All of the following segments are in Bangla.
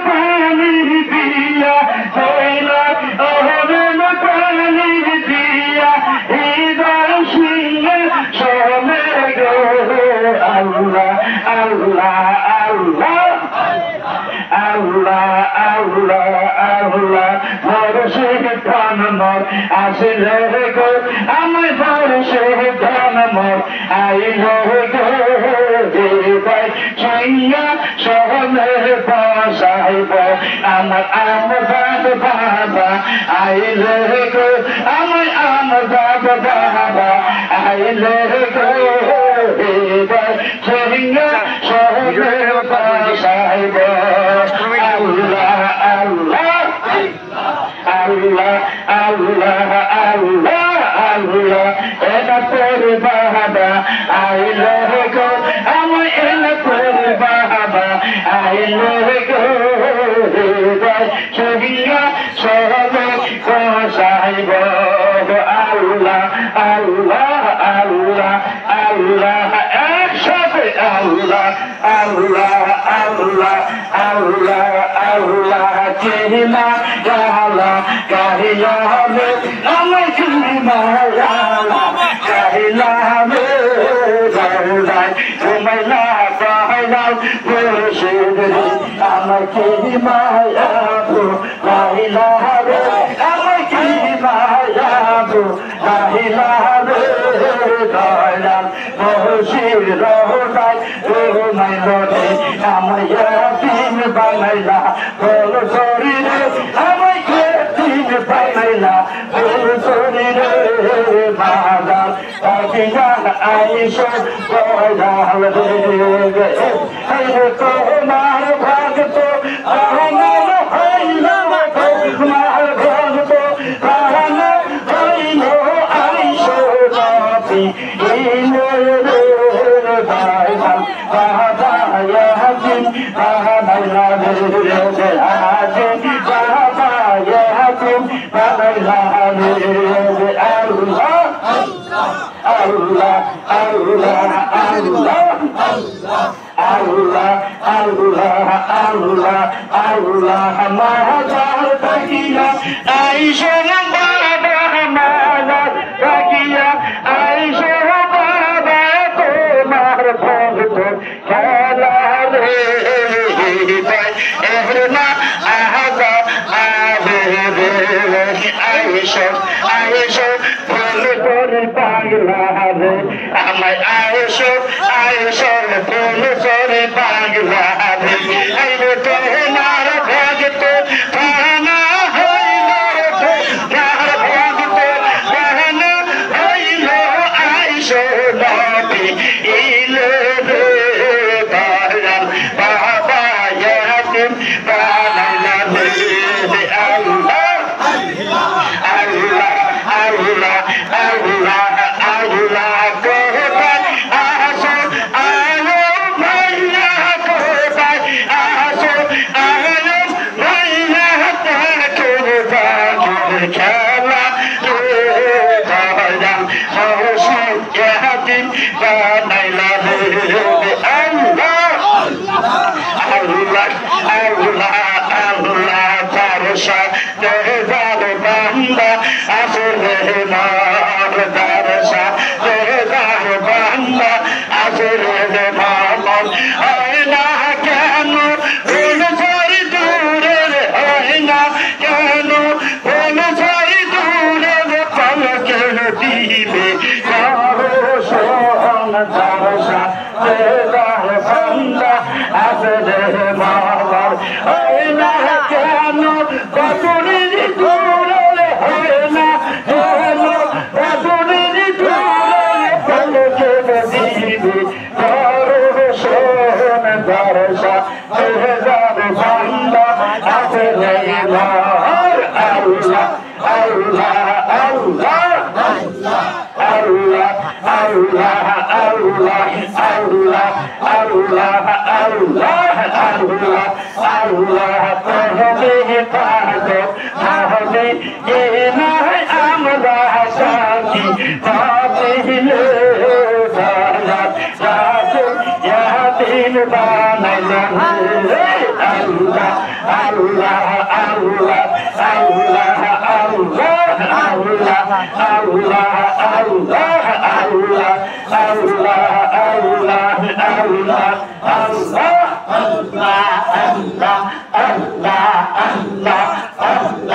পানি দিয়া হইলা ওহরের পানি দিয়া হৃদয় সিংহে শোনে গো আল্লাহ আল্লাহ আল্লাহ আল্লাহ আল্লাহ আল্লাহ মুর্শিদ প্রাণ মোর আসিলে গো আমার মুর্শিদ প্রাণ মোর আইলে গো হৃদয় সিংহে শোনে বসাইব আমার বাবা আইলে গো আমার বাবা আইলে গো হৃদয় সিংহে শোনে বসাইব আল্লাহ আল্লাহ আল্লাহ আল্লাহ আল্লাহ আল্লাহ এটা তোর বাবা আইলে গো আমার এটা তোর বাবা আইলে গো হৃদয় সিংহে শোনে বসাইব আল্লাহ আল্লাহ আল্লাহ আল্লাহ একসাথে আল্লাহ আল্লাহ আল্লাহ আল্লাহ আল্লাহ চিনা গালা কাহিলা হবে আমার চিনা গালা কাহিলা হবে ঘুমাইলা পাহাইলাম মুর্শিদ আমার কি মায়াবো কাহিলা হবে আমার কি মায়াবো কাহিলা হবে দয়াল মুর্শিদ রহমাই রহমাই রহে আমায় দিন বানাইলা বল শরীরে আমায় দিন বানাইলা বল শরীরে মাদাল পাকিয়ান আইসো দয়াল রে এই তোমার ভক্ত আমার হইলা তোমার ভক্ত আমার হইলো আইসো নবী ইলো দয়াল বাবা ইয়াদিন বানাইলা রে আজিন বাবা ইয়াদিন বানাইলা রে আল্লাহ আল্লাহ আল্লাহ আল্লাহ আল্লাহ আল্লাহ আল্লাহ আল্লাহ মাহাজার তাকিয়া আইসো বাবা মাহাজার তাকিয়া আইসো বাবা তোমার ভক্ত খেলা রে এহনা আহাজা আবে রে আইসো আইসো পাগলা রে আমার আইসো আইসো ফুল করে পাগলা রে আইলো তোমার ভক্ত পানা হইলো তোমার ভক্ত পানা হইলো আইসো নবী ইলো রে দয়াল বাবা ইয়াদিন বানাইলা রে আল্লাহ আল্লাহ আল্লাহ আল্লাহ আল্লাহ কোথায় আসো আলো ভাইয়া কোথায় আসো আলো ভাইয়া কোথায় খেলা দয়াল মুর্শিদ ইয়াদিন বানাইলা রে আল্লাহ আল্লাহ আল্লাহ আল্লাহ ভরসা দেওয়াল বান্দা আসলে মার ভরসা দেওয়াল বান্দা আসলে মামন হয় না কেন ভুল ছড়ি দূরে হয় না কেন ভুল ছড়ি দূরে পলকে দিবে ভরসা দেওয়াল বান্দা আসলে মামন হয় না কেন কতদিন দূরে হয় না কেন কতদিন দূরে পলকে দিবে ভরসা দেওয়াল বান্দা আসলে মার আল্লাহ আল্লাহ আল্লাহ আল্লাহ আল্লাহ আল্লাহ আল্লাহ আল্লাহ আল্লাহ আল্লাহ আল্লাহ তহবে পাগল তাহলে এ নয় আমরা সাথী পাবিলে দিন বানাইলাম আল্লাহ Allah, Allah, Allah, Allah, Allah, Allah, Allah, Allah, Allah, Allah, Allah, Allah, Allah, Allah, Allah, Allah, Allah,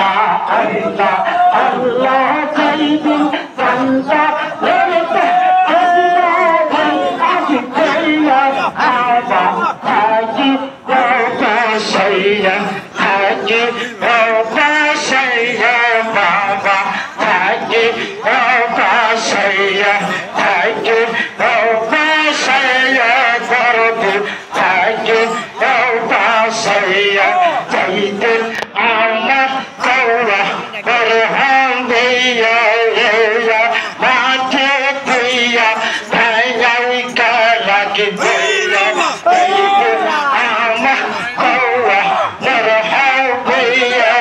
Allah, Allah, Sayyidin Santa, Lalita, Allah, Ajikaya, Aba, Haji, Baba, Shaya, Haji, Baba, Shaya, Baba, Haji, Baba, Shaya, Haji, Baba, Shaya, Baba, Haji, Baba, Shaya, Sayyidin Allah, Kawa, Barhamdiya, Matiya, Tayayka, Lakiya, Sayyidin Allah, Kawa, Barhamdiya,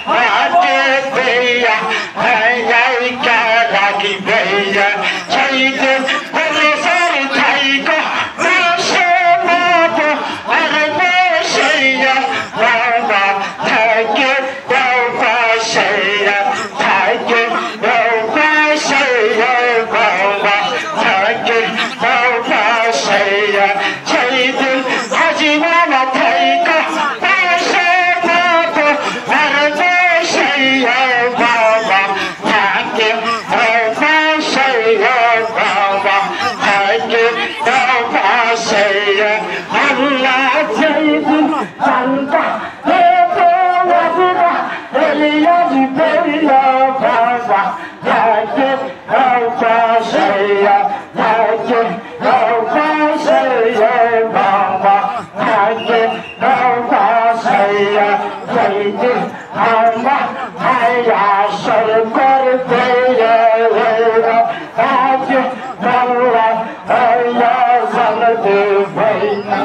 Matiya, Tayayka, Lakiya, Sayyidin Barasar Tayka, Mashamata, Arabashaya, Baba, Tayke, Baba, Shaya, Tayke, Baba, Shaya, Baba, Tayke, Baba, Shaya, Sayyidin Hajimana Tayka, Mashamata, Arabashaya, Baba, Tayke, Baba, Shaya, Baba, Tayke, Baba, Shaya, Allah, Sayyidin Santa, Wazira, Eliyahu, Bella, Baba, Tayke, Baba, Shaya, Tayke, Baba, Shaya, Baba, Tayke, Baba, Shaya, Sayyidin Allah, Haya, Sarkar, Bella, Tayke, Allah, Haya, Zanat, Bella,